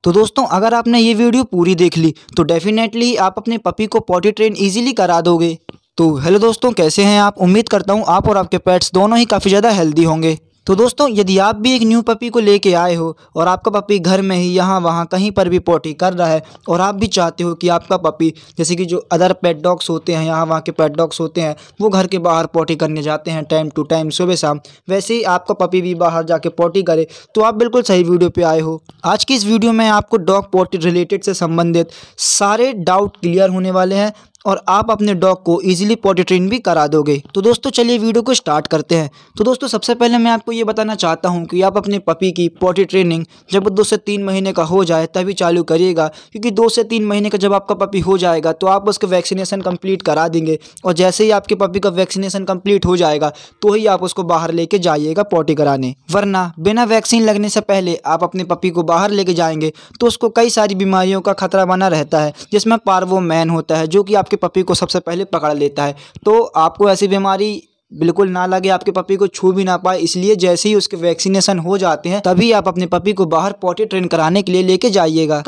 तो दोस्तों अगर आपने ये वीडियो पूरी देख ली तो डेफिनेटली आप अपने पपी को पॉटी ट्रेन इजीली करा दोगे। तो हेलो दोस्तों, कैसे हैं आप? उम्मीद करता हूँ आप और आपके पेट्स दोनों ही काफ़ी ज़्यादा हेल्दी होंगे। तो दोस्तों यदि आप भी एक न्यू पपी को लेके आए हो और आपका पपी घर में ही यहाँ वहाँ कहीं पर भी पॉटी कर रहा है और आप भी चाहते हो कि आपका पपी, जैसे कि जो अदर पेट डॉग्स होते हैं, यहाँ वहाँ के पेट डॉग्स होते हैं, वो घर के बाहर पॉटी करने जाते हैं टाइम टू टाइम सुबह शाम, वैसे ही आपका पपी भी बाहर जाके पॉटी करे, तो आप बिल्कुल सही वीडियो पे आए हो। आज की इस वीडियो में आपको डॉग पॉटी रिलेटेड से संबंधित सारे डाउट क्लियर होने वाले हैं और आप अपने डॉग को इजीली पॉटी ट्रेन भी करा दोगे। तो दोस्तों चलिए वीडियो को स्टार्ट करते हैं। तो दोस्तों सबसे पहले मैं आपको ये बताना चाहता हूँ कि आप अपने पपी की पॉटी ट्रेनिंग जब 2 से 3 महीने का हो जाए तभी चालू करिएगा, क्योंकि 2 से 3 महीने का जब आपका पपी हो जाएगा तो आप उसका वैक्सीनेशन कंप्लीट करा देंगे और जैसे ही आपके पपी का वैक्सीनेशन कंप्लीट हो जाएगा तो ही आप उसको बाहर लेके जाइएगा पॉटी कराने, वरना बिना वैक्सीन लगने से पहले आप अपने पपी को बाहर लेके जाएंगे तो उसको कई सारी बीमारियों का खतरा बना रहता है, जिसमें पार्वो मैन होता है जो कि आपके पपी को सबसे पहले पकड़ लेता है। तो आपको ऐसी बीमारी बिल्कुल ना लगे, आपके पपी को छू भी ना पाए, इसलिए जैसे ही उसके वैक्सीनेशन हो जाते हैं तभी आप अपने पपी को बाहर पॉटी ट्रेन कराने के लिए लेके जाइएगा।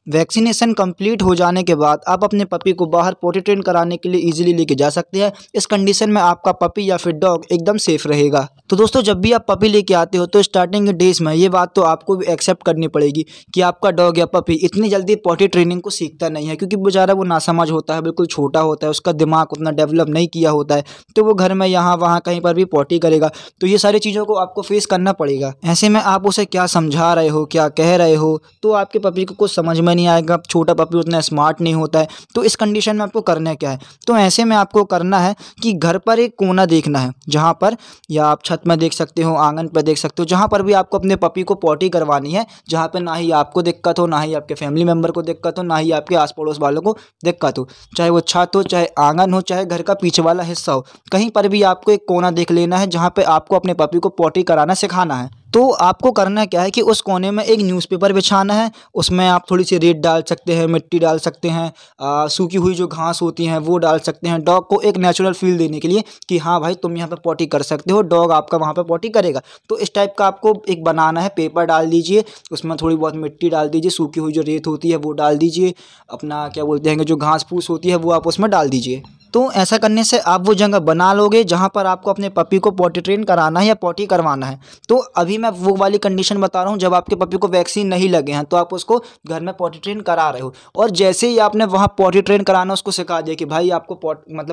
वैक्सीनेशन कंप्लीट हो जाने के बाद आप अपने पपी को बाहर पॉटी ट्रेन कराने के लिए इजीली लेके जा सकते हैं। इस कंडीशन में आपका पपी या फिर डॉग एकदम सेफ रहेगा। तो दोस्तों जब भी आप पपी लेके आते हो तो स्टार्टिंग के डेज में ये बात तो आपको भी एक्सेप्ट करनी पड़ेगी कि आपका डॉग या पपी इतनी जल्दी पॉटी ट्रेनिंग को सीखता नहीं है, क्योंकि बेचारा वो नासमझ होता है, बिल्कुल छोटा होता है, उसका दिमाग उतना डेवलप नहीं किया होता है, तो वो घर में यहाँ वहाँ कहीं पर भी पॉटी करेगा। तो ये सारी चीज़ों को आपको फेस करना पड़ेगा। ऐसे में आप उसे क्या समझा रहे हो, क्या कह रहे हो, तो आपके पपी को कुछ समझ में नहीं आएगा। छोटा पपी उतना स्मार्ट नहीं होता है, तो इस कंडीशन में आपको करना क्या है? तो ऐसे में आपको करना है कि घर पर एक कोना देखना है जहाँ पर, या आप छत में देख सकते हो, आंगन पर देख सकते हो, जहाँ पर भी आपको अपने पपी को पॉटी करवानी है, जहाँ पर ना ही आपको दिक्कत हो, ना ही आपके फैमिली मेम्बर को दिक्कत हो, ना ही आपके आस पड़ोस वालों को दिक्कत हो, चाहे वो छत हो, चाहे आंगन हो, चाहे घर का पीछे वाला हिस्सा हो, कहीं पर भी आपको एक कोना देख लेना है जहाँ पे आपको अपने पपी को पॉटी कराना सिखाना है। तो आपको करना क्या है कि उस कोने में एक न्यूज़पेपर बिछाना है, उसमें आप थोड़ी सी रेत डाल सकते हैं, मिट्टी डाल सकते हैं, सूखी हुई जो घास होती हैं वो डाल सकते हैं, डॉग को एक नेचुरल फील देने के लिए कि हाँ भाई तुम यहाँ पे पॉटी कर सकते हो, डॉग आपका वहाँ पे पॉटी करेगा। तो इस टाइप का आपको एक बनाना है, पेपर डाल दीजिए, उसमें थोड़ी बहुत मिट्टी डाल दीजिए, सूखी हुई जो रेत होती है वो डाल दीजिए, अपना क्या बोलते हैं जो घास फूस होती है वो आप उसमें डाल दीजिए। तो ऐसा करने से आप वो जगह बना लोगे जहाँ पर आपको अपने पपी को पॉटी ट्रेन कराना है या पॉटी करवाना है। तो अभी मैं वो वाली कंडीशन बता रहा हूँ जब आपके पपी को वैक्सीन नहीं लगे हैं, तो आप उसको घर में पॉटी ट्रेन करा रहे हो और जैसे ही आपने वहाँ पॉटी ट्रेन कराना उसको सिखा दिया कि भाई आपको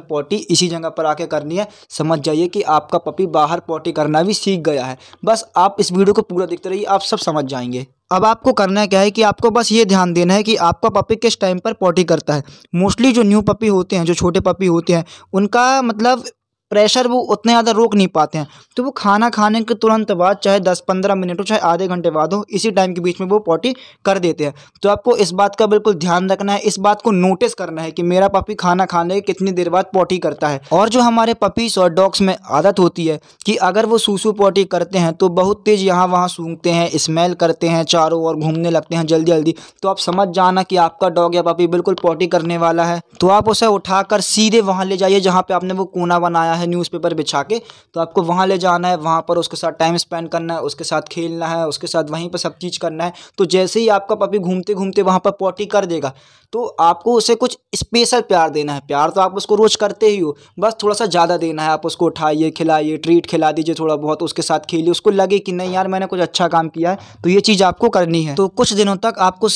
पॉटी इसी जगह पर आके करनी है, समझ जाइए कि आपका पपी बाहर पॉटी करना भी सीख गया है। बस आप इस वीडियो को पूरा देखते रहिए, आप सब समझ जाएंगे। अब आपको करना क्या है कि आपको बस ये ध्यान देना है कि आपका पपी किस टाइम पर पॉटी करता है। मोस्टली जो न्यू पपी होते हैं, जो छोटे पपी होते हैं, उनका मतलब प्रेशर वो उतने ज़्यादा रोक नहीं पाते हैं, तो वो खाना खाने के तुरंत बाद, चाहे 10-15 मिनट हो, चाहे आधे घंटे बाद हो, इसी टाइम के बीच में वो पॉटी कर देते हैं। तो आपको इस बात का बिल्कुल ध्यान रखना है, इस बात को नोटिस करना है कि मेरा पपी खाना खाने के कितनी देर बाद पॉटी करता है। और जो हमारे पपीज़ और डॉग्स में आदत होती है कि अगर वो सूसू पॉटी करते हैं तो बहुत तेज़ यहाँ वहाँ सूंघते हैं, स्मेल करते हैं, चारों ओर घूमने लगते हैं जल्दी जल्दी, तो आप समझ जाना कि आपका डॉग या पपी बिल्कुल पॉटी करने वाला है। तो आप उसे उठाकर सीधे वहाँ ले जाइए जहाँ पे आपने वो कोना बनाया है न्यूज़पेपर बिछा के, तो आपको वहाँ ले जाना है, वहाँ पर उसके साथ टाइम स्पेंड करना है, उसके साथ खेलना है, उसके साथ वहीं पर सब चीज़ करना है। तो जैसे ही आपका पपी घूमते घूमते वहाँ पर पॉटी कर देगा तो आपको उसे कुछ स्पेशल प्यार देना है। प्यार तो आप उसको रोज़ करते ही हो, बस थोड़ा सा ज़्यादा देना है। आप उसको उठाइए, खिलाइए, ट्रीट खिला दीजिए, थोड़ा बहुत उसके साथ खेलिए, उसको लगे कि नहीं यार मैंने कुछ अच्छा काम किया है, तो ये चीज़ आपको करनी है। तो कुछ दिनों तक आपको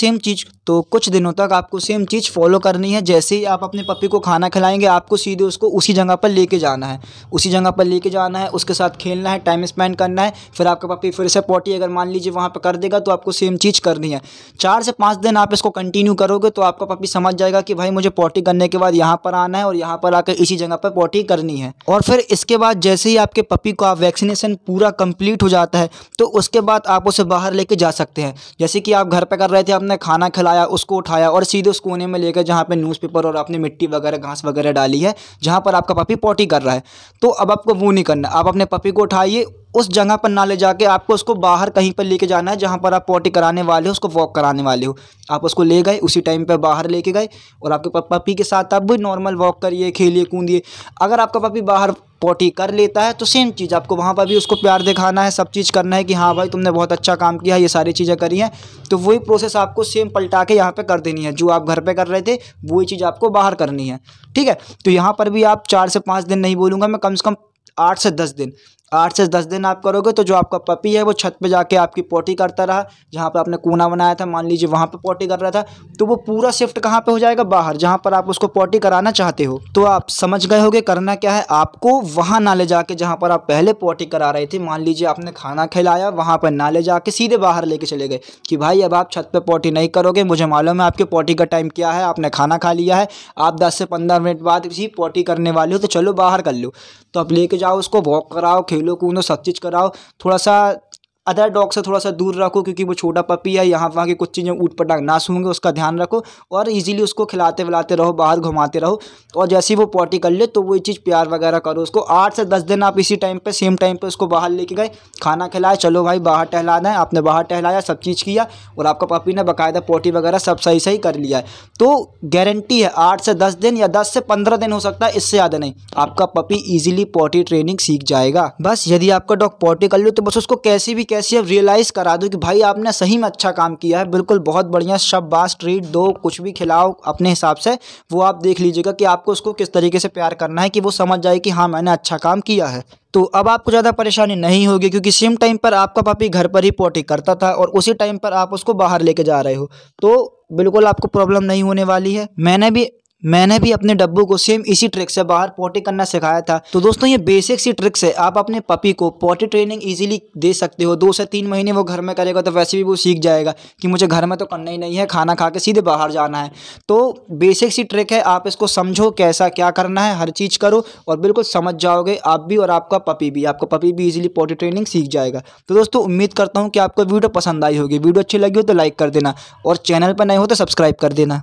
सेम चीज़ फॉलो करनी है। जैसे ही आप अपने पपी को खाना खिलाएंगे आपको सीधे उसको उसी जगह पर लेके जाना है, उसी जगह पर लेके जाना है, उसके साथ खेलना है, टाइम स्पेंड करना है। फिर आपका पपी फिर से पॉटी अगर मान लीजिए वहाँ पर कर देगा तो आपको सेम चीज़ करनी है। 4 से 5 दिन आप इसको कंटिन्यू करोगे तो आपका पपी समझ जाएगा कि भाई मुझे पॉटी करने के बाद यहाँ पर आना है और यहाँ पर आकर इसी जगह पर पॉटी करनी है। और फिर इसके बाद जैसे ही आपके पपी का वैक्सीनेशन पूरा कंप्लीट हो जाता है तो उसके बाद आप उसे बाहर लेके जा सकते हैं। जैसे कि आप घर पे कर रहे थे, आपने खाना खिलाया, उसको उठाया और सीधे उस कोने में लेकर जहाँ पे न्यूज़पेपर और आपने मिट्टी वगैरह घास वगैरह डाली है, जहाँ पर आपका पपी पॉटी कर रहा है, तो अब आपको वो नहीं करना। आप अपने पपी को उठाइए, उस जगह पर ना ले जाके आपको उसको बाहर कहीं पर लेके जाना है जहाँ पर आप पॉटी कराने वाले हो, उसको वॉक कराने वाले हो। आप उसको ले गए, उसी टाइम पे बाहर लेके गए और आपके पपी के साथ आप भी नॉर्मल वॉक करिए, खेलिए, कूदिए। अगर आपका पपी बाहर पॉटी कर लेता है तो सेम चीज़ आपको वहाँ पर भी उसको प्यार दिखाना है, सब चीज़ करना है कि हाँ भाई तुमने बहुत अच्छा काम किया, ये सारी चीज़ें करी हैं। तो वही प्रोसेस आपको सेम पलटा के यहाँ पे कर देनी है, जो आप घर पे कर रहे थे वही चीज़ आपको बाहर करनी है, ठीक है। तो यहाँ पर भी आप 4 से 5 दिन नहीं बोलूँगा मैं, कम से कम 8 से 10 दिन, 8 से 10 दिन आप करोगे तो जो आपका पपी है वो छत पे जाके आपकी पॉटी करता रहा। जहाँ पे आपने कूना बनाया था, मान लीजिए वहाँ पे पॉटी कर रहा था, तो वो पूरा शिफ्ट कहाँ पे हो जाएगा, बाहर, जहाँ पर आप उसको पॉटी कराना चाहते हो। तो आप समझ गए होगे करना क्या है। आपको वहाँ ना ले जाके जहाँ पर आप पहले पॉटी करा रहे थे, मान लीजिए आपने खाना खिलाया, वहाँ पर ना ले जाके सीधे बाहर लेके चले गए कि भाई अब आप छत पर पॉटी नहीं करोगे, मुझे मालूम है आपके पॉटी का टाइम क्या है, आपने खाना खा लिया है, आप 10 से 15 मिनट बाद इसी पॉटी करने वाले हो, तो चलो बाहर कर लो। तो आप लेके जाओ उसको, वॉक कराओ, खेलो कूदो, सब चीज़ कराओ। थोड़ा सा अदर डॉग से थोड़ा सा दूर रखो क्योंकि वो छोटा पपी है, यहाँ वहाँ की कुछ चीज़ें ऊट पटांग ना सूंघे, उसका ध्यान रखो। और इजीली उसको खिलाते विलाते रहो, बाहर घुमाते रहो। और जैसे ही वो पॉटी कर ले तो वही चीज़ प्यार वगैरह करो उसको। 8 से 10 दिन आप इसी टाइम पे, सेम टाइम पे उसको बाहर लेके गए, खाना खिलाए, चलो भाई बाहर टहलाना है, आपने बाहर टहलाया, सब चीज़ किया और आपका पपी ने बाकायदा पॉटी वगैरह सब सही सही कर लिया है, तो गारंटी है 8 से 10 दिन या 10 से 15 दिन हो सकता है, इससे ज़्यादा नहीं, आपका पपी ईजिली पॉटी ट्रेनिंग सीख जाएगा। बस यदि आपका डॉग पॉटी कर लो तो बस उसको कैसे भी कैसे अब रियलाइज़ करा दो कि भाई आपने सही में अच्छा काम किया है, बिल्कुल बहुत बढ़िया। शाबाश, ट्रीट दो, कुछ भी खिलाओ अपने हिसाब से, वो आप देख लीजिएगा कि आपको उसको किस तरीके से प्यार करना है कि वो समझ जाए कि हाँ मैंने अच्छा काम किया है। तो अब आपको ज़्यादा परेशानी नहीं होगी क्योंकि सेम टाइम पर आपका पपी घर पर ही पॉटी करता था और उसी टाइम पर आप उसको बाहर लेके जा रहे हो, तो बिल्कुल आपको प्रॉब्लम नहीं होने वाली है। मैंने भी अपने डब्बू को सेम इसी ट्रिक से बाहर पॉटी करना सिखाया था। तो दोस्तों ये बेसिक सी ट्रिक से आप अपने पपी को पॉटी ट्रेनिंग इजीली दे सकते हो। 2 से 3 महीने वो घर में करेगा तो वैसे भी वो सीख जाएगा कि मुझे घर में तो करना ही नहीं है, खाना खा के सीधे बाहर जाना है। तो बेसिक सी ट्रिक है, आप इसको समझो कैसा क्या करना है, हर चीज़ करो और बिल्कुल समझ जाओगे आप भी और आपका पपी भी। आपका पपी भी इजीली पॉटी ट्रेनिंग सीख जाएगा। तो दोस्तों उम्मीद करता हूँ कि आपको वीडियो पसंद आई होगी। वीडियो अच्छी लगी हो तो लाइक कर देना और चैनल पर नए हो तो सब्सक्राइब कर देना।